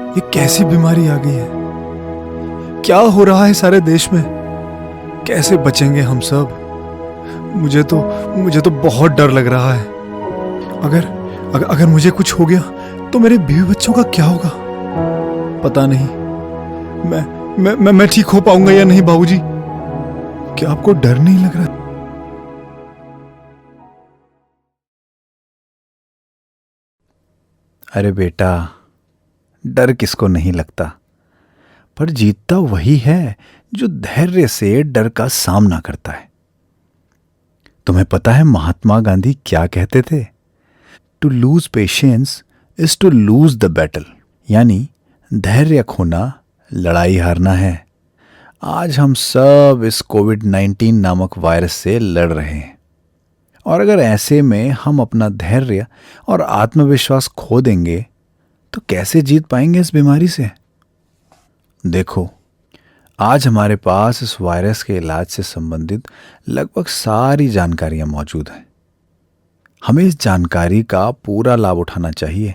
ये कैसी बीमारी आ गई है? क्या हो रहा है सारे देश में? कैसे बचेंगे हम सब? मुझे तो बहुत डर लग रहा है। अगर मुझे कुछ हो गया तो मेरे बीवी बच्चों का क्या होगा? पता नहीं मैं ठीक हो पाऊंगा या नहीं। बाबूजी, क्या आपको डर नहीं लग रहा? अरे बेटा, डर किसको नहीं लगता, पर जीतता वही है जो धैर्य से डर का सामना करता है। तुम्हें पता है महात्मा गांधी क्या कहते थे? To lose patience is to lose the battle, यानी धैर्य खोना लड़ाई हारना है। आज हम सब इस कोविड-19 नामक वायरस से लड़ रहे हैं, और अगर ऐसे में हम अपना धैर्य और आत्मविश्वास खो देंगे तो कैसे जीत पाएंगे इस बीमारी से? देखो, आज हमारे पास इस वायरस के इलाज से संबंधित लगभग सारी जानकारियां मौजूद हैं। हमें इस जानकारी का पूरा लाभ उठाना चाहिए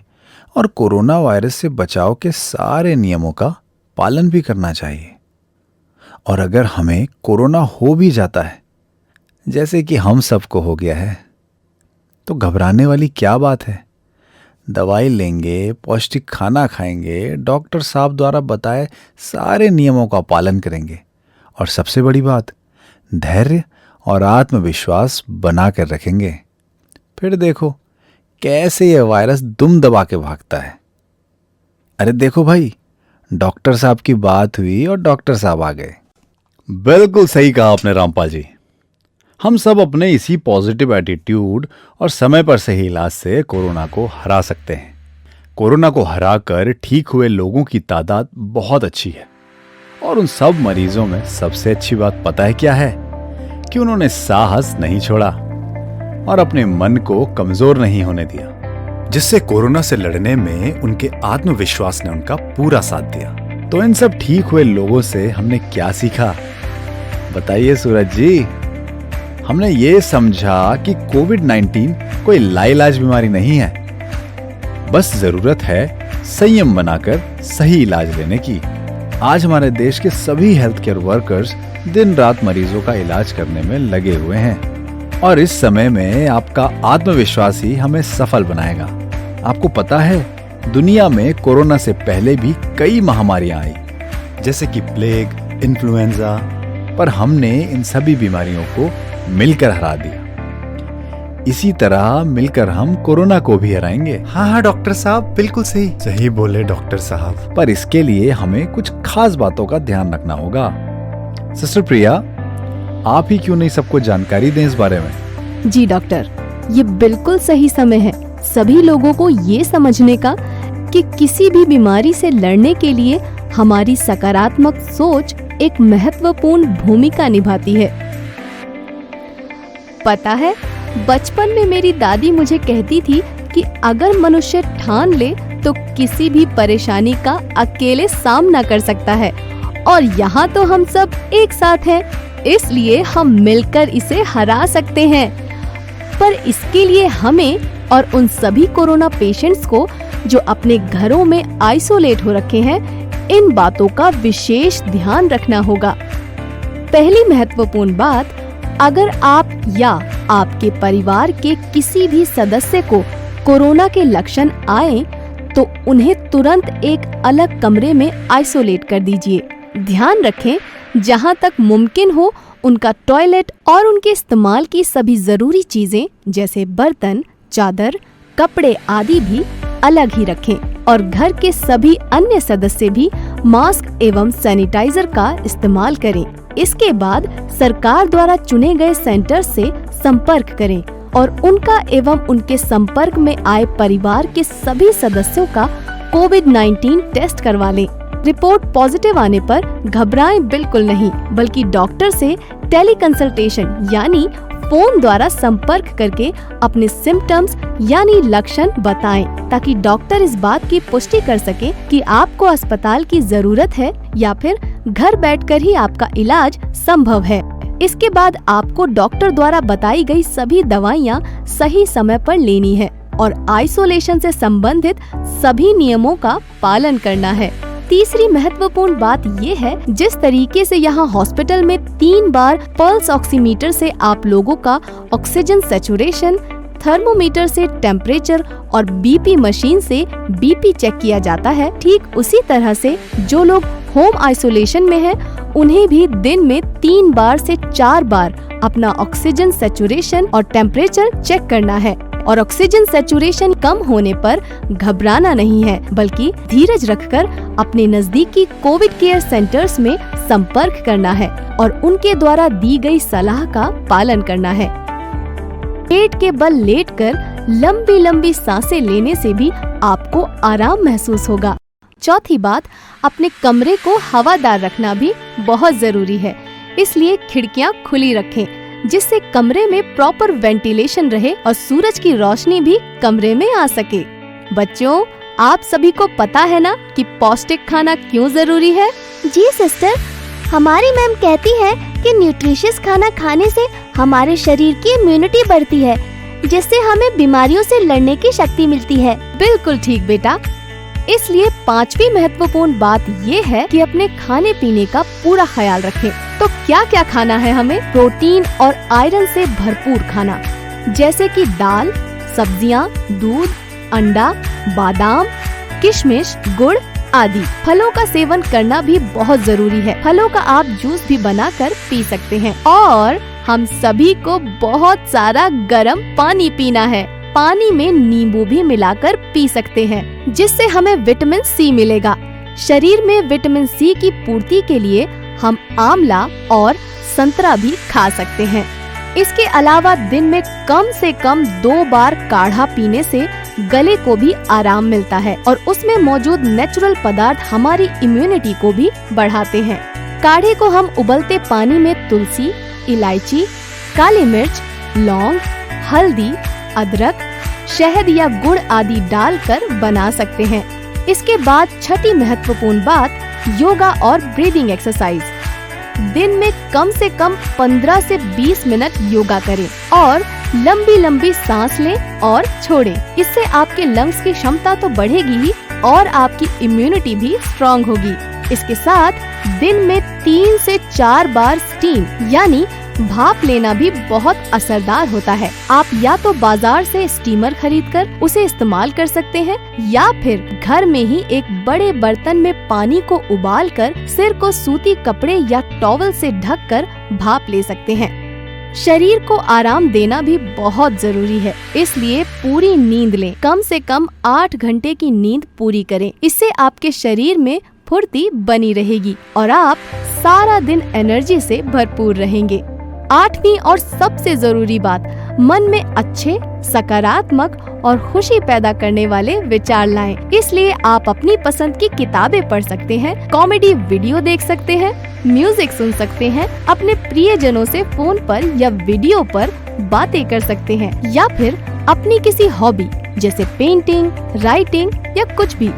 और कोरोना वायरस से बचाव के सारे नियमों का पालन भी करना चाहिए। और अगर हमें कोरोना हो भी जाता है, जैसे कि हम सबको हो गया है, तो घबराने वाली क्या बात है? दवाई लेंगे, पौष्टिक खाना खाएंगे, डॉक्टर साहब द्वारा बताए सारे नियमों का पालन करेंगे, और सबसे बड़ी बात, धैर्य और आत्मविश्वास बना कर रखेंगे। फिर देखो कैसे यह वायरस दुम दबा के भागता है। अरे देखो भाई, डॉक्टर साहब की बात हुई और डॉक्टर साहब आ गए। बिल्कुल सही कहा आपने रामपाल जी। हम सब अपने इसी पॉजिटिव एटीट्यूड और समय पर सही इलाज से कोरोना को हरा सकते हैं। कोरोना को हराकर ठीक हुए लोगों की तादाद बहुत अच्छी है, और उन सब मरीजों में सबसे अच्छी बात पता है क्या है? कि उन्होंने साहस नहीं छोड़ा और अपने मन को कमजोर नहीं होने दिया, जिससे कोरोना से लड़ने में उनके आत्मविश्वास ने उनका पूरा साथ दिया। तो इन सब ठीक हुए लोगों से हमने क्या सीखा, बताइए सूरज जी? हमने ये समझा कि कोविड-19 कोई लाइलाज बीमारी नहीं है, बस जरूरत है संयम बनाकर सही इलाज लेने की। आज हमारे देश के सभी हेल्थ केयर वर्कर्स दिन रात मरीजों का इलाज करने में लगे हुए हैं, और इस समय में आपका आत्मविश्वास ही हमें सफल बनाएगा। आपको पता है, दुनिया में कोरोना से पहले भी कई महामारियां आई, जैसे कि प्लेग, इन्फ्लुएंजा, पर हमने इन सभी बीमारियों को मिलकर हरा दिया। इसी तरह मिलकर हम कोरोना को भी हराएंगे। हाँ डॉक्टर साहब, बिल्कुल सही बोले डॉक्टर साहब। पर इसके लिए हमें कुछ खास बातों का ध्यान रखना होगा। सिस्टर प्रिया, आप ही क्यों नहीं सबको जानकारी दें इस बारे में? जी डॉक्टर, ये बिल्कुल सही समय है सभी लोगों को ये समझने का कि किसी भी बीमारी से लड़ने के लिए हमारी सकारात्मक सोच एक महत्वपूर्ण भूमिका निभाती है। पता है, बचपन में मेरी दादी मुझे कहती थी कि अगर मनुष्य ठान ले तो किसी भी परेशानी का अकेले सामना कर सकता है, और यहाँ तो हम सब एक साथ हैं, इसलिए हम मिलकर इसे हरा सकते हैं। पर इसके लिए हमें और उन सभी कोरोना पेशेंट्स को जो अपने घरों में आइसोलेट हो रखे हैं, इन बातों का विशेष ध्यान रखना होगा। पहली महत्वपूर्ण बात, अगर आप या आपके परिवार के किसी भी सदस्य को कोरोना के लक्षण आए तो उन्हें तुरंत एक अलग कमरे में आइसोलेट कर दीजिए। ध्यान रखें, जहां तक मुमकिन हो उनका टॉयलेट और उनके इस्तेमाल की सभी जरूरी चीजें जैसे बर्तन, चादर, कपड़े आदि भी अलग ही रखें, और घर के सभी अन्य सदस्य भी मास्क एवं सैनिटाइजर का इस्तेमाल करें। इसके बाद सरकार द्वारा चुने गए सेंटर से संपर्क करें और उनका एवं उनके संपर्क में आए परिवार के सभी सदस्यों का कोविड-19 टेस्ट करवा लें। रिपोर्ट पॉजिटिव आने पर घबराएं बिल्कुल नहीं, बल्कि डॉक्टर से टेली कंसल्टेशन यानी फोन द्वारा संपर्क करके अपने सिम्टम्स यानी लक्षण बताएं, ताकि डॉक्टर इस बात की पुष्टि कर सके कि आपको अस्पताल की जरूरत है या फिर घर बैठकर ही आपका इलाज संभव है। इसके बाद आपको डॉक्टर द्वारा बताई गई सभी दवाइयाँ सही समय पर लेनी है। और आइसोलेशन से संबंधित सभी नियमों का पालन करना है। तीसरी महत्वपूर्ण बात ये है, जिस तरीके से यहाँ हॉस्पिटल में 3 बार पल्स ऑक्सीमीटर से आप लोगों का ऑक्सीजन सैचुरेशन, थर्मोमीटर से टेम्परेचर और बीपी मशीन से बीपी चेक किया जाता है, ठीक उसी तरह से जो लोग होम आइसोलेशन में हैं, उन्हें भी दिन में 3 बार से 4 बार अपना ऑक्सीजन सैचुरेशन और टेम्परेचर चेक करना है। और ऑक्सीजन सैचुरेशन कम होने पर घबराना नहीं है, बल्कि धीरज रखकर अपने नजदीकी कोविड केयर सेंटर्स में संपर्क करना है और उनके द्वारा दी गई सलाह का पालन करना है। पेट के बल लेटकर लंबी लंबी सांसें लेने से भी आपको आराम महसूस होगा। चौथी बात, अपने कमरे को हवादार रखना भी बहुत जरूरी है, इसलिए खिड़कियां खुली रखें, जिससे कमरे में प्रॉपर वेंटिलेशन रहे और सूरज की रोशनी भी कमरे में आ सके। बच्चों, आप सभी को पता है ना कि पौष्टिक खाना क्यों जरूरी है? जी सिस्टर, हमारी मैम कहती है कि न्यूट्रिशियस खाना खाने से हमारे शरीर की इम्यूनिटी बढ़ती है, जिससे हमें बीमारियों से लड़ने की शक्ति मिलती है। बिल्कुल ठीक बेटा। इसलिए 5वीं महत्वपूर्ण बात ये है कि अपने खाने पीने का पूरा ख्याल रखें। तो क्या क्या खाना है हमें? प्रोटीन और आयरन से भरपूर खाना, जैसे कि दाल, सब्जियां, दूध, अंडा, बादाम, किशमिश, गुड़ आदि। फलों का सेवन करना भी बहुत जरूरी है। फलों का आप जूस भी बनाकर पी सकते हैं। और हम सभी को बहुत सारा गर्म पानी पीना है। पानी में नींबू भी मिलाकर पी सकते हैं, जिससे हमें विटामिन सी मिलेगा। शरीर में विटामिन सी की पूर्ति के लिए हम आंवला और संतरा भी खा सकते हैं। इसके अलावा दिन में कम से कम 2 बार काढ़ा पीने से गले को भी आराम मिलता है और उसमें मौजूद नेचुरल पदार्थ हमारी इम्यूनिटी को भी बढ़ाते हैं। काढ़े को हम उबलते पानी में तुलसी, इलायची, काली मिर्च, लौंग, हल्दी, अदरक, शहद या गुड़ आदि डालकर बना सकते हैं। इसके बाद छठी महत्वपूर्ण बात, योगा और ब्रीदिंग एक्सरसाइज। दिन में कम से कम 15 से 20 मिनट योगा करें और लंबी लंबी सांस लें और छोड़ें। इससे आपके लंग्स की क्षमता तो बढ़ेगी ही और आपकी इम्यूनिटी भी स्ट्रॉन्ग होगी। इसके साथ दिन में 3 से 4 बार स्टीम यानी भाप लेना भी बहुत असरदार होता है। आप या तो बाजार से स्टीमर खरीदकर उसे इस्तेमाल कर सकते हैं या फिर घर में ही एक बड़े बर्तन में पानी को उबालकर सिर को सूती कपड़े या टॉवल से ढककर भाप ले सकते हैं। शरीर को आराम देना भी बहुत जरूरी है, इसलिए पूरी नींद लें। कम से कम 8 घंटे की नींद पूरी करें। इससे आपके शरीर में फुर्ती बनी रहेगी और आप सारा दिन एनर्जी से भरपूर रहेंगे। 8वीं और सबसे जरूरी बात, मन में अच्छे, सकारात्मक और खुशी पैदा करने वाले विचार लाएं। इसलिए आप अपनी पसंद की किताबें पढ़ सकते हैं, कॉमेडी वीडियो देख सकते हैं, म्यूजिक सुन सकते हैं, अपने प्रियजनों से फोन पर या वीडियो पर बातें कर सकते हैं या फिर अपनी किसी हॉबी जैसे पेंटिंग, राइटिंग या कुछ भी,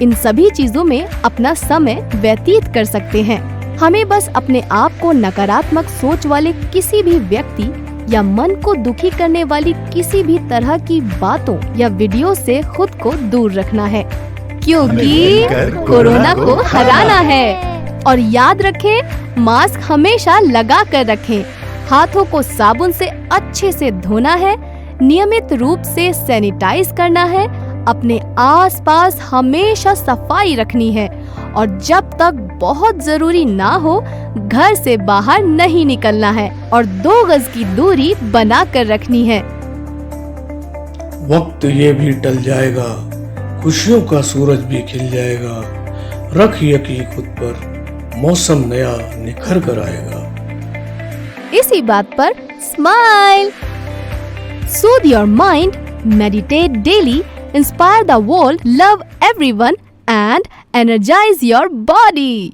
इन सभी चीजों में अपना समय व्यतीत कर सकते हैं। हमें बस अपने आप को नकारात्मक सोच वाले किसी भी व्यक्ति या मन को दुखी करने वाली किसी भी तरह की बातों या वीडियो से खुद को दूर रखना है, क्योंकि कोरोना को हराना है। और याद रखें, मास्क हमेशा लगा कर रखें, हाथों को साबुन से अच्छे से धोना है, नियमित रूप से सैनिटाइज करना है, अपने आसपास हमेशा सफाई रखनी है और जब तक बहुत जरूरी ना हो घर से बाहर नहीं निकलना है और 2 गज की दूरी बना कर रखनी है। वक्त ये भी टल जाएगा, खुशियों का सूरज भी खिल जाएगा। रख यकीन खुद पर, मौसम नया निखर कर आएगा। इसी बात पर smile, soothe your mind, meditate daily, inspire the world, love everyone and energize your body.